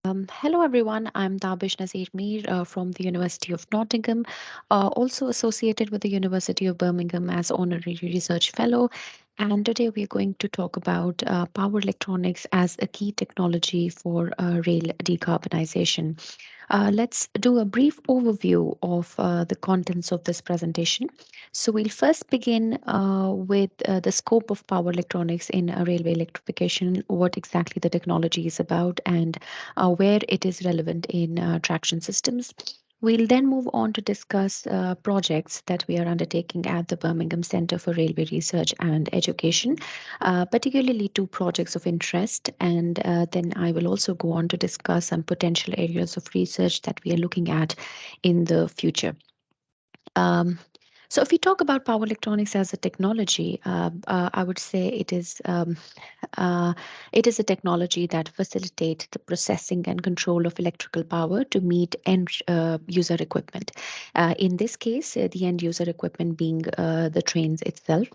Hello everyone, I'm Tabish Mir from the University of Nottingham, also associated with the University of Birmingham as Honorary Research Fellow. And today we're going to talk about power electronics as a key technology for rail decarbonization. Let's do a brief overview of the contents of this presentation. So we'll first begin with the scope of power electronics in railway electrification, what exactly the technology is about, and where it is relevant in traction systems. We'll then move on to discuss projects that we are undertaking at the Birmingham Centre for Railway Research and Education, particularly two projects of interest. And then I will also go on to discuss some potential areas of research that we are looking at in the future. Um, so, if we talk about power electronics as a technology, I would say uh, it is a technology that facilitates the processing and control of electrical power to meet end user equipment. In this case, the end user equipment being the trains itself.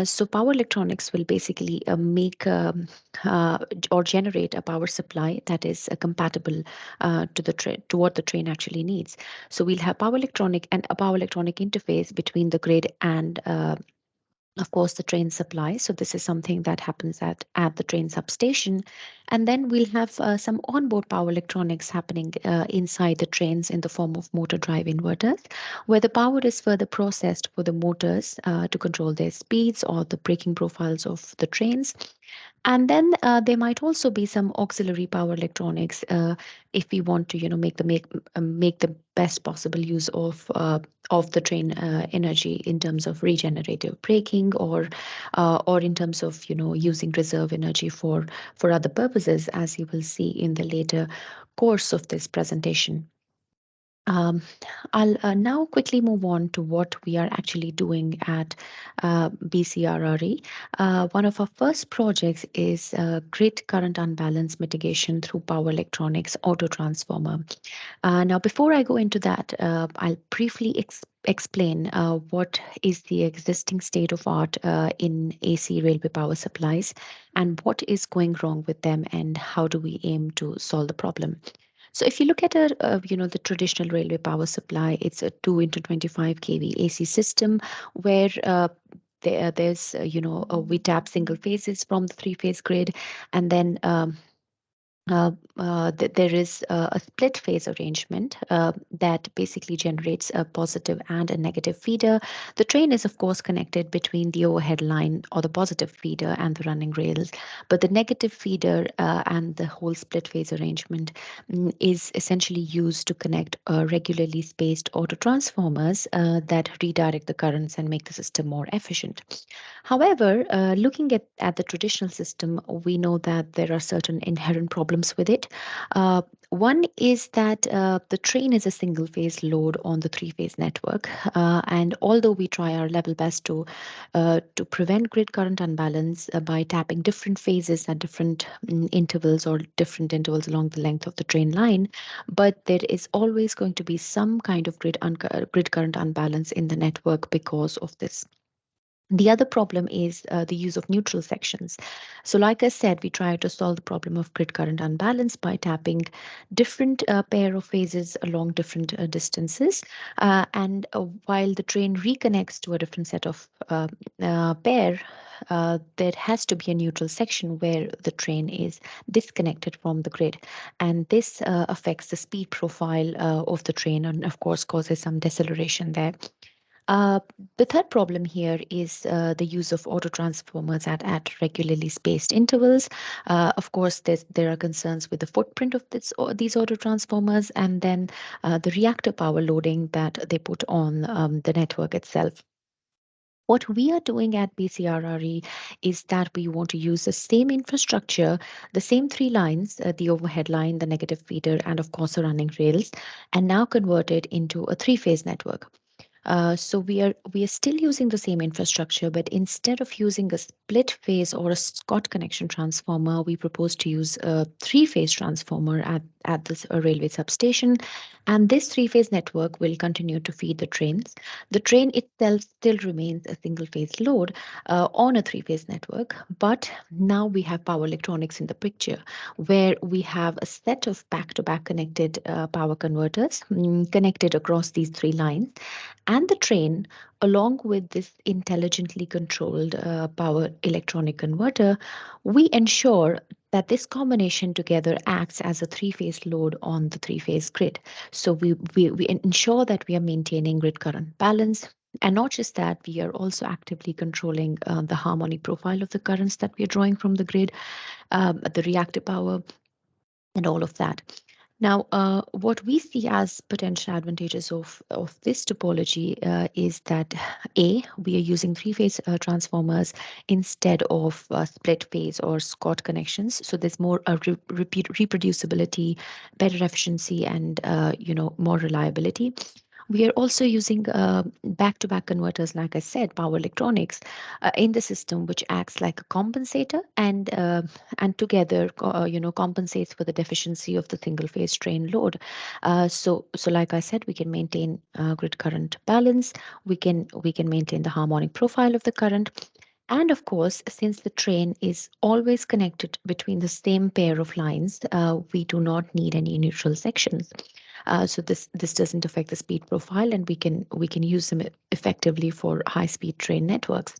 So, power electronics will basically make or generate a power supply that is compatible to the to what the train actually needs. So we'll have power electronic and a power electronic interface between the grid and of course the train supply. So this is something that happens at the train substation. And then we'll have some onboard power electronics happening inside the trains in the form of motor drive inverters, where the power is further processed for the motors to control their speeds or the braking profiles of the trains. And then there might also be some auxiliary power electronics if we want to, make the best possible use of the train energy in terms of regenerative braking or in terms of using reserve energy for other purposes, as you will see in the later course of this presentation. Um, I'll now quickly move on to what we are actually doing at BCRRE. One of our first projects is grid current unbalance mitigation through power electronics Autotransformer. Now, before I go into that, I'll briefly explain what is the existing state of art in AC railway power supplies and what is going wrong with them and how do we aim to solve the problem. So if you look at the traditional railway power supply, it's a 2 into 25 kV AC system where we tap single phases from the three-phase grid, and then there is a split phase arrangement that basically generates a positive and a negative feeder. The train is, of course, connected between the overhead line or the positive feeder and the running rails, but the negative feeder and the whole split phase arrangement is essentially used to connect regularly spaced autotransformers that redirect the currents and make the system more efficient. However, looking at the traditional system, we know that there are certain inherent problems with it. One is that the train is a single phase load on the three-phase network, and although we try our level best to prevent grid current unbalance by tapping different phases at different intervals or different intervals along the length of the train line, but there is always going to be some kind of grid current unbalance in the network because of this. The other problem is the use of neutral sections. So, like I said, we try to solve the problem of grid current unbalance by tapping different pair of phases along different distances. And while the train reconnects to a different set of pair, there has to be a neutral section where the train is disconnected from the grid. And this affects the speed profile of the train and, of course, causes some deceleration there. Uh, the third problem here is the use of autotransformers at regularly spaced intervals. Of course, there are concerns with the footprint of these autotransformers and then the reactor power loading that they put on the network itself. What we are doing at BCRRE is that we want to use the same infrastructure, the same three lines, the overhead line, the negative feeder, and of course the running rails, and now convert it into a three-phase network. So we are still using the same infrastructure, but instead of using split phase or a Scott connection transformer, we propose to use a three-phase transformer at this railway substation. And this three-phase network will continue to feed the trains. The train itself still remains a single-phase load on a three-phase network, but now we have power electronics in the picture, where we have a set of back-to-back connected power converters connected across these three lines. And the train, along with this intelligently controlled power electronic converter, we ensure that this combination together acts as a three-phase load on the three-phase grid. So we ensure that we are maintaining grid current balance. And not just that, we are also actively controlling the harmonic profile of the currents that we are drawing from the grid, the reactive power, and all of that. Now, what we see as potential advantages of this topology is that A, we are using three-phase transformers instead of split phase or Scott connections. So there's more reproducibility, better efficiency, and more reliability. We are also using back-to-back converters, like I said, power electronics in the system, which acts like a compensator and together, compensates for the deficiency of the single-phase train load. So like I said, we can maintain grid current balance. We can maintain the harmonic profile of the current. And of course, since the train is always connected between the same pair of lines, we do not need any neutral sections. So this doesn't affect the speed profile, and we can use them effectively for high-speed train networks.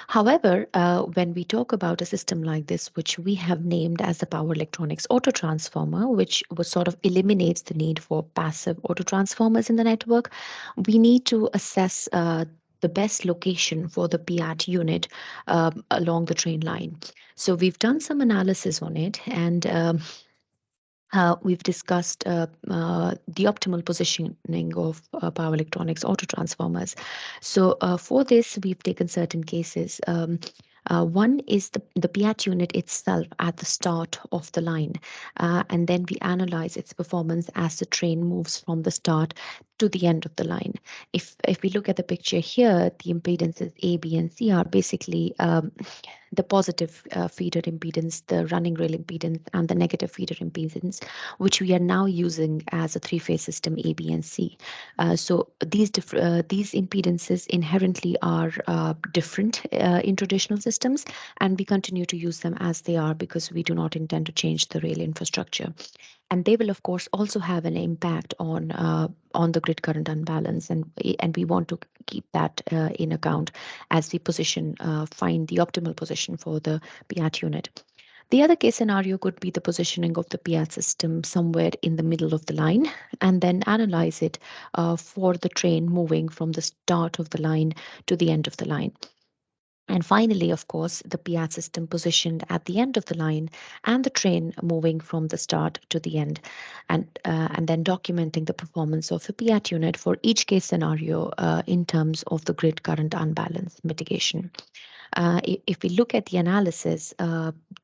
However, when we talk about a system like this, which we have named as the power electronics autotransformer, which was sort of eliminates the need for passive autotransformers in the network, we need to assess the best location for the PEAT unit along the train line. So we've done some analysis on it, and we've discussed the optimal positioning of power electronics autotransformers. So for this, we've taken certain cases. One is the PEAT unit itself at the start of the line, and then we analyze its performance as the train moves from the start to the end of the line. If we look at the picture here, the impedances A, B, and C are basically the positive feeder impedance, the running rail impedance, and the negative feeder impedance, which we are now using as a three-phase system A, B, and C. So these impedances inherently are different in traditional systems, and we continue to use them as they are because we do not intend to change the rail infrastructure. And they will, of course, also have an impact on the grid current unbalance, and we want to keep that in account as we find the optimal position for the PEAT unit. The other case scenario could be the positioning of the PEAT system somewhere in the middle of the line, and then analyze it for the train moving from the start of the line to the end of the line. And finally, of course, the PEAT system positioned at the end of the line and the train moving from the start to the end, and then documenting the performance of the PEAT unit for each case scenario in terms of the grid current unbalance mitigation. If we look at the analysis,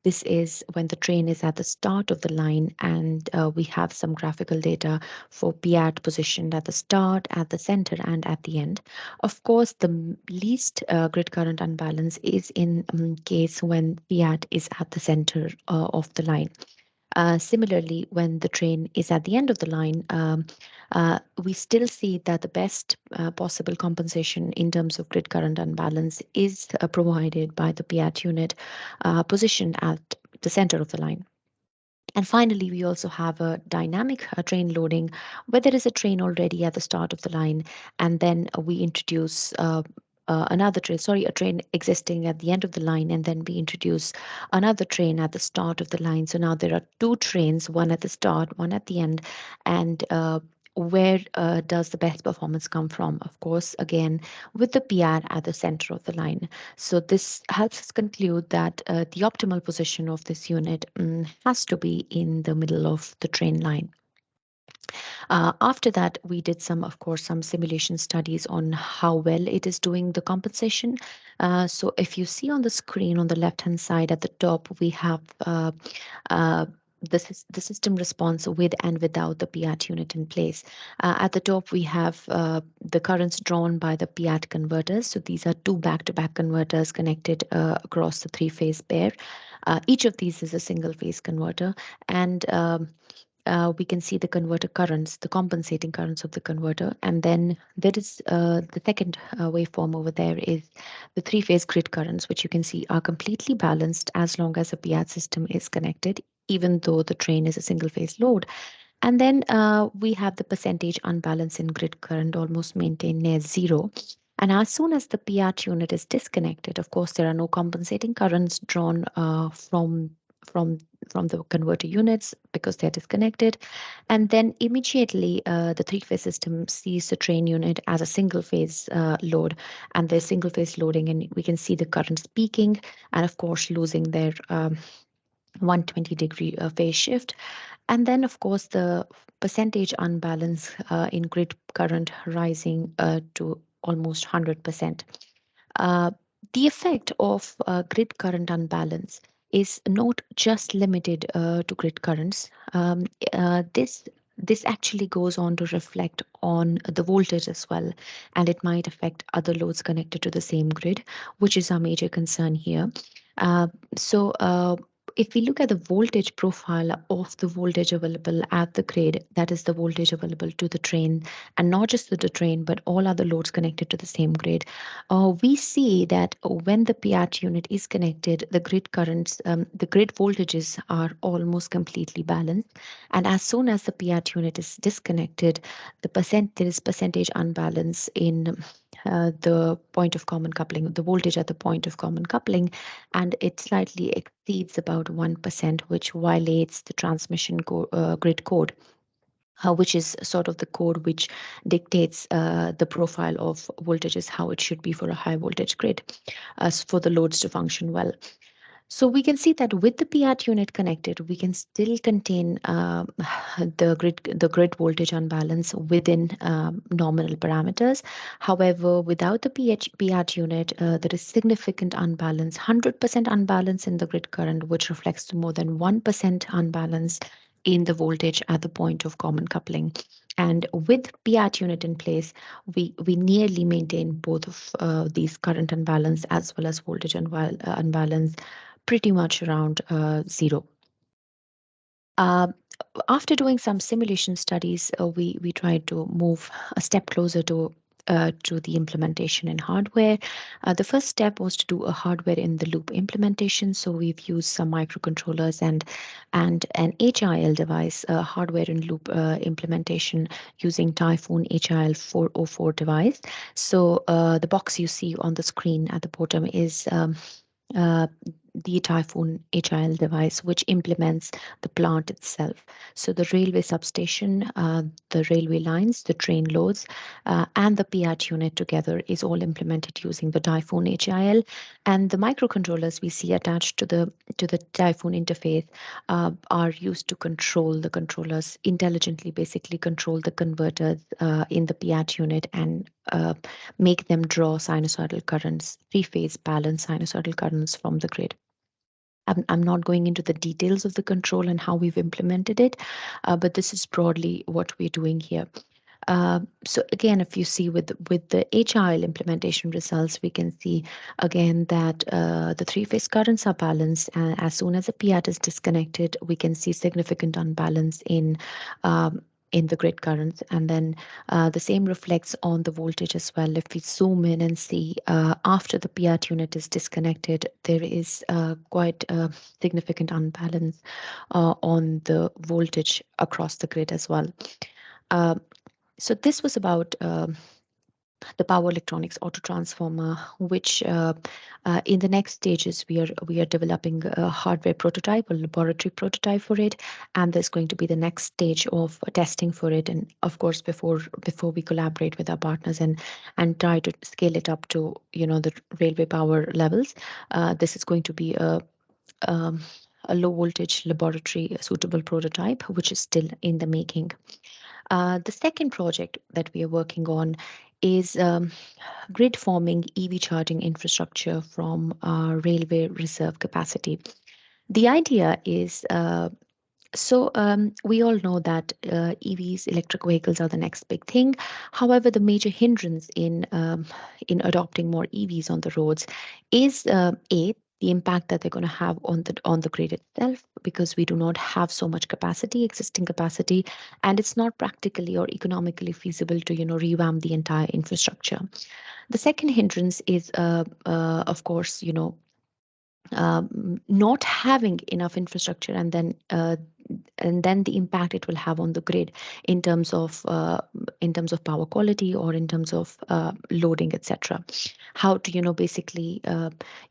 this is when the train is at the start of the line, and we have some graphical data for PEAT positioned at the start, at the center, and at the end. Of course, the least grid current unbalance is in case when PEAT is at the center of the line. Similarly, when the train is at the end of the line, we still see that the best possible compensation in terms of grid current unbalance is provided by the PEAT unit positioned at the center of the line. And finally, we also have a dynamic train loading where there is a train already at the start of the line, and then we introduce a train existing at the end of the line, and then we introduce another train at the start of the line. So now there are two trains, one at the start, one at the end, and where does the best performance come from? Of course, again, with the PEAT at the center of the line. So this helps us conclude that the optimal position of this unit has to be in the middle of the train line. After that, we did some simulation studies on how well it is doing the compensation. So if you see on the screen on the left-hand side at the top, we have the system response with and without the PEAT unit in place. At the top, we have the currents drawn by the PEAT converters. So these are two back-to-back converters connected across the three-phase pair. Each of these is a single-phase converter, and we can see the converter currents, the compensating currents of the converter. And then there is the second waveform over there is the three-phase grid currents, which you can see are completely balanced as long as a PEAT system is connected, even though the train is a single-phase load. And then we have the percentage unbalance in grid current almost maintained near zero. And as soon as the PEAT unit is disconnected, of course, there are no compensating currents drawn from from the converter units because they're disconnected. And then immediately the three-phase system sees the train unit as a single-phase load, and there's single-phase loading, and we can see the currents peaking and, of course, losing their 120-degree phase shift. And then, of course, the percentage unbalance in grid current rising to almost 100%. Uh, the effect of grid current unbalance is not just limited to grid currents. This actually goes on to reflect on the voltage as well, and it might affect other loads connected to the same grid, which is our major concern here. Uh, so, if we look at the voltage profile of the voltage available at the grid, that is the voltage available to the train, and not just to the train, but all other loads connected to the same grid, we see that when the PEAT unit is connected, the grid currents, the grid voltages are almost completely balanced. And as soon as the PEAT unit is disconnected, there is percentage unbalance in the point of common coupling, the voltage at the point of common coupling, and it slightly exceeds about 1%, which violates the transmission grid code, which is sort of the code which dictates the profile of voltages, how it should be for a high voltage grid, for the loads to function well. So we can see that with the PEAT unit connected, we can still contain the grid voltage unbalance within nominal parameters. However, without the PEAT unit, there is significant unbalance, 100% unbalance in the grid current, which reflects to more than 1% unbalance in the voltage at the point of common coupling. And with PEAT unit in place, we nearly maintain both of these current unbalance as well as voltage unbalance pretty much around zero. Uh, After doing some simulation studies, we tried to move a step closer to the implementation in hardware. The first step was to do a hardware in the loop implementation. So we've used some microcontrollers and an HIL device, hardware in loop implementation using Typhoon HIL 404 device. So the box you see on the screen at the bottom is uh, the Typhoon HIL device, which implements the plant itself. So the railway substation, the railway lines, the train loads, and the PEAT unit together is all implemented using the Typhoon HIL. And the microcontrollers we see attached to the Typhoon interface are used to control the controllers intelligently, basically control the converters in the PEAT unit and make them draw sinusoidal currents, three-phase balanced sinusoidal currents from the grid. I'm not going into the details of the control and how we've implemented it, but this is broadly what we're doing here. So again, if you see with the HIL implementation results, we can see again that the three-phase currents are balanced. And as soon as the PEAT is disconnected, we can see significant unbalance in the grid currents. And then the same reflects on the voltage as well. If we zoom in and see after the PEAT unit is disconnected, there is quite a significant unbalance on the voltage across the grid as well. Uh, so this was about the power electronics autotransformer, which in the next stages we are developing a hardware prototype, a laboratory prototype for it, and there's going to be the next stage of testing for it. And of course, before we collaborate with our partners and try to scale it up to the railway power levels, this is going to be um, a low voltage laboratory suitable prototype, which is still in the making. The second project that we are working on is grid forming EV charging infrastructure from railway reserve capacity. The idea is We all know that EVs, electric vehicles, are the next big thing. However, the major hindrance in adopting more EVs on the roads is the impact that they're going to have on the grid itself, because we do not have so much capacity, existing capacity, and it's not practically or economically feasible to revamp the entire infrastructure. The second hindrance is, of course, not having enough infrastructure, and then the impact it will have on the grid in terms of power quality, or in terms of loading, etc. How to basically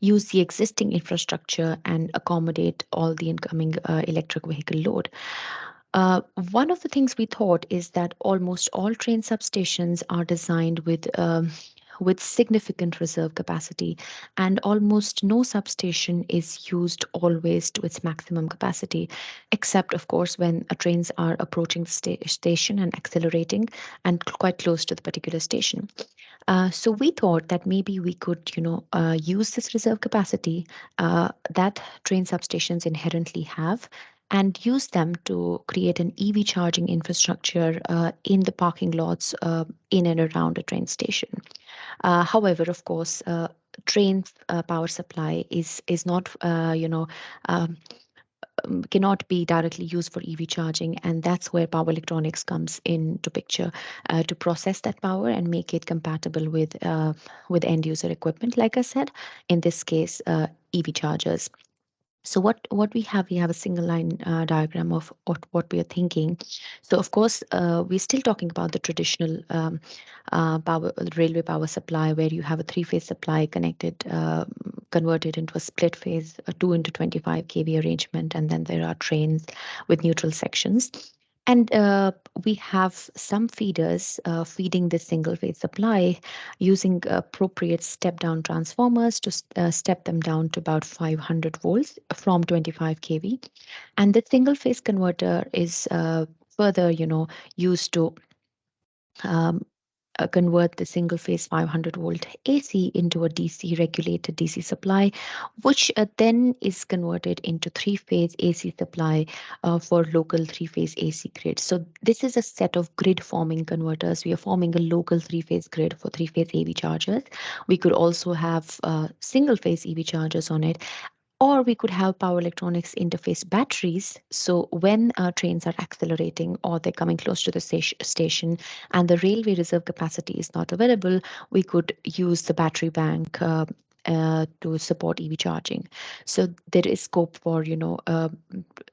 use the existing infrastructure and accommodate all the incoming electric vehicle load. One of the things we thought is that almost all train substations are designed with significant reserve capacity, and almost no substation is used always to its maximum capacity, except, of course, when trains are approaching the station and accelerating and quite close to the particular station. So we thought that maybe we could, use this reserve capacity that train substations inherently have, and use them to create an EV charging infrastructure in the parking lots in and around a train station. However, of course, train power supply is not, um, cannot be directly used for EV charging, and that's where power electronics comes into picture to process that power and make it compatible with end user equipment. Like I said, in this case, EV chargers. So we have a single line diagram of what we are thinking. So of course, we're still talking about the traditional power railway power supply, where you have a three-phase supply connected, converted into a split phase, a 2 into 25 kV arrangement, and then there are trains with neutral sections. And we have some feeders feeding this single phase supply using appropriate step down transformers to step them down to about 500 volts from 25 kV. And the single phase converter is further, used to um, convert the single phase 500-volt AC into a DC regulated DC supply, which then is converted into three-phase AC supply for local three-phase AC grid. So this is a set of grid forming converters. We are forming a local three-phase grid for three-phase EV chargers. We could also have single-phase EV chargers on it, or we could have power electronics interface batteries. So when trains are accelerating or they're coming close to the station and the railway reserve capacity is not available, we could use the battery bank to support EV charging. So there is scope for,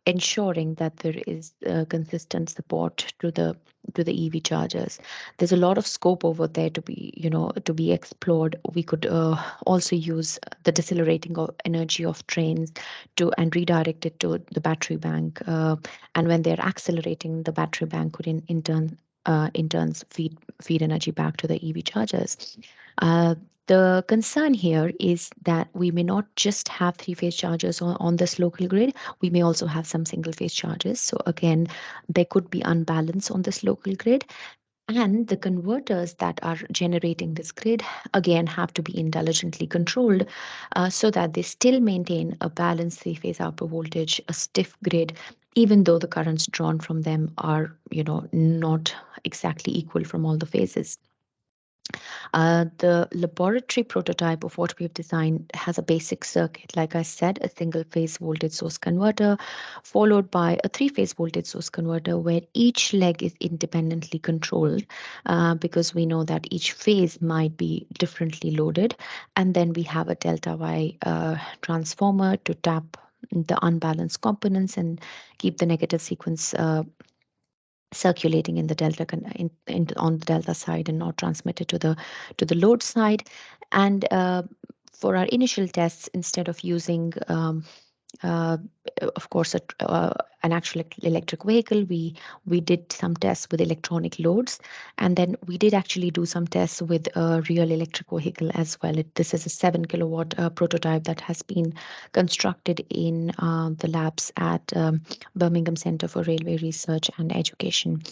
ensuring that there is consistent support to the EV chargers. There's a lot of scope over there to be explored. We could also use the decelerating of energy of trains to and redirect it to the battery bank. And when they're accelerating, the battery bank could in turns feed energy back to the EV chargers. The concern here is that we may not just have three-phase chargers on this local grid. We may also have some single-phase chargers. So again, there could be unbalance on this local grid. And the converters that are generating this grid, again, have to be intelligently controlled so that they still maintain a balanced three-phase output voltage, a stiff grid, even though the currents drawn from them are, not exactly equal from all the phases. The laboratory prototype of what we've designed has a basic circuit, like I said, a single phase voltage source converter, followed by a three-phase voltage source converter, where each leg is independently controlled because we know that each phase might be differently loaded. And then we have a delta Y transformer to tap the unbalanced components and keep the negative sequence circulating in the on the delta side and not transmitted to the load side. And for our initial tests, instead of using uh, of course an actual electric vehicle, we did some tests with electronic loads, and then we did actually do some tests with a real electric vehicle as well. This is a 7 kilowatt prototype that has been constructed in the labs at Birmingham Center for Railway Research and Education.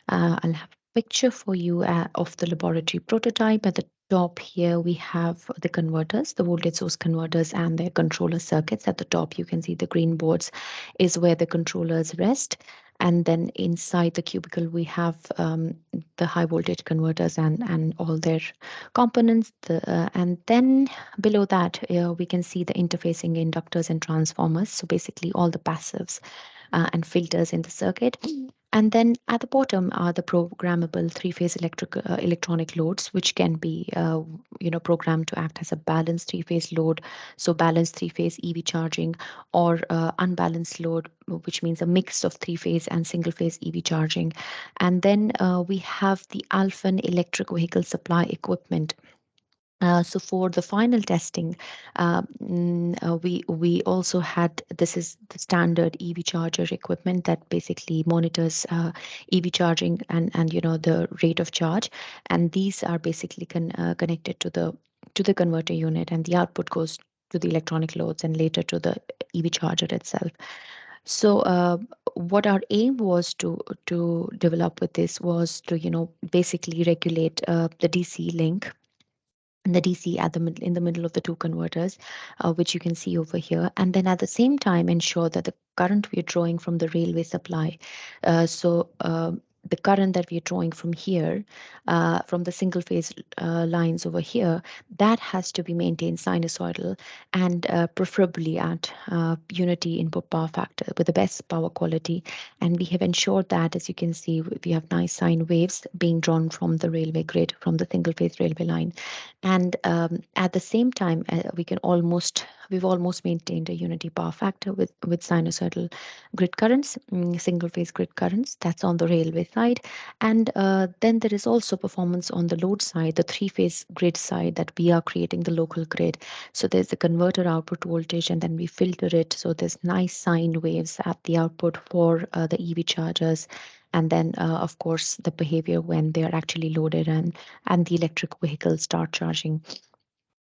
I'll have a picture for you of the laboratory prototype at the top here we have the converters, the voltage source converters and their controller circuits. At the top you can see the green boards is where the controllers rest, and then inside the cubicle we have the high voltage converters and all their components. And then below that we can see the interfacing inductors and transformers, so basically all the passives and filters in the circuit. And then at the bottom are the programmable three-phase electronic loads, which can be programmed to act as a balanced three-phase load, so balanced three-phase EV charging, or unbalanced load, which means a mix of three-phase and single-phase EV charging. And then we have the Alphan electric vehicle supply equipment. So for the final testing, we also had, this is the standard EV charger equipment that basically monitors EV charging and the rate of charge, and these are basically connected to the converter unit, and the output goes to the electronic loads and later to the EV charger itself. So what our aim was to develop with this was to basically regulate the DC link and the DC at in the middle of the two converters, which you can see over here, and then at the same time ensure that the current we are drawing from the railway supply, the current that we are drawing from here, from the single phase lines over here, that has to be maintained sinusoidal and preferably at unity input power factor with the best power quality. And we have ensured that, as you can see, we have nice sine waves being drawn from the railway grid, from the single phase railway line. And at the same time, we've almost maintained a unity power factor with sinusoidal grid currents, single phase grid currents. That's on the railway side. And then there is also performance on the load side, the three phase grid side, that we are creating the local grid. So there's the converter output voltage, and then we filter it. So there's nice sine waves at the output for the EV chargers. And then, of course, the behavior when they are actually loaded and the electric vehicles start charging.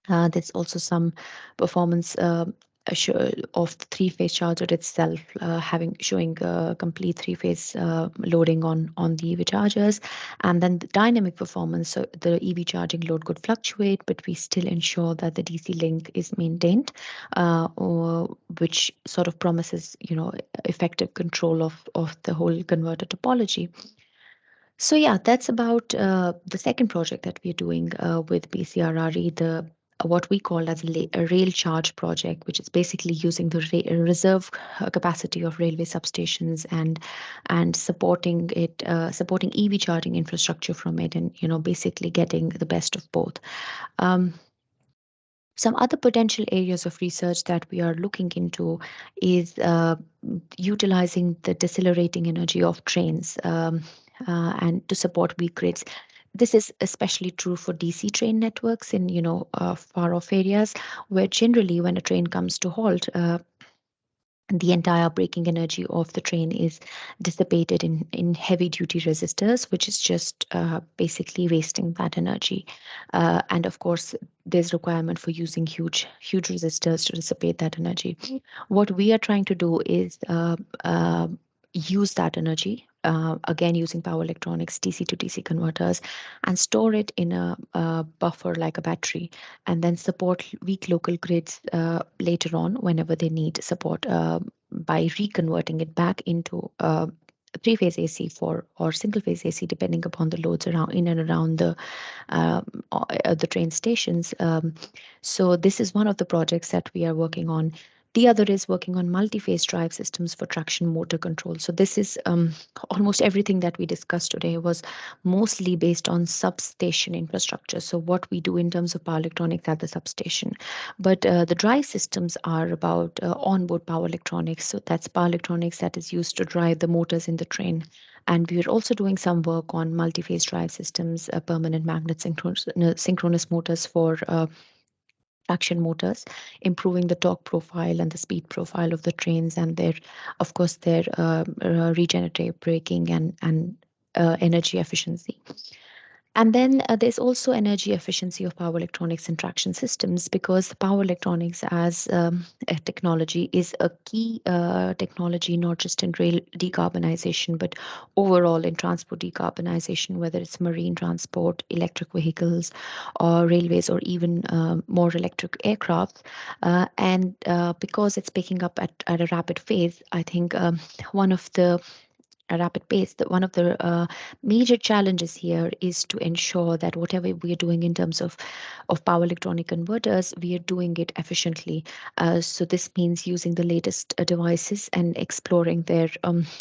There's also some performance of the three-phase charger itself, having showing complete three-phase loading on the EV chargers, and then the dynamic performance. So the EV charging load could fluctuate, but we still ensure that the DC link is maintained, which sort of promises effective control of the whole converter topology. So yeah, that's about the second project that we're doing with BCRRE, the what we call as a rail charge project, which is basically using the reserve capacity of railway substations and supporting it, supporting EV charging infrastructure from it, and basically getting the best of both. Um, some other potential areas of research that we are looking into is utilizing the decelerating energy of trains and to support weak grids. This is especially true for DC train networks in far off areas where generally when a train comes to halt, the entire braking energy of the train is dissipated in heavy duty resistors, which is just basically wasting that energy. And of course, there's requirement for using huge resistors to dissipate that energy. What we are trying to do is use that energy, again using power electronics, DC to DC converters, and store it in a buffer like a battery, and then support weak local grids later on whenever they need support by reconverting it back into three-phase AC or single-phase AC, depending upon the loads around in and around the train stations. So this is one of the projects that we are working on. The other is working on multi-phase drive systems for traction motor control. So this is almost everything that we discussed today was mostly based on substation infrastructure. So what we do in terms of power electronics at the substation. But the drive systems are about onboard power electronics. So that's power electronics that is used to drive the motors in the train. And we are also doing some work on multi-phase drive systems, permanent magnet synchronous motors for traction motors, improving the torque profile and the speed profile of the trains, and their, of course, their regenerative braking and energy efficiency. And then there's also energy efficiency of power electronics and traction systems, because power electronics as a technology is a key technology, not just in rail decarbonization, but overall in transport decarbonization, whether it's marine transport, electric vehicles, or railways, or even more electric aircraft. And because it's picking up at a rapid phase, I think one of the a rapid pace, that one of the major challenges here is to ensure that whatever we are doing in terms of power electronic converters, we are doing it efficiently. So this means using the latest devices and exploring their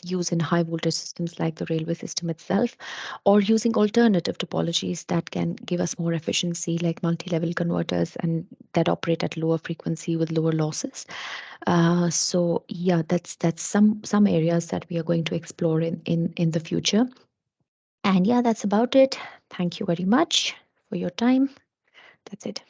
use in high voltage systems like the railway system itself, or using alternative topologies that can give us more efficiency, like multi-level converters and that operate at lower frequency with lower losses. So yeah, that's some areas that we are going to explore in the future. And yeah, that's about it. Thank you very much for your time. That's it.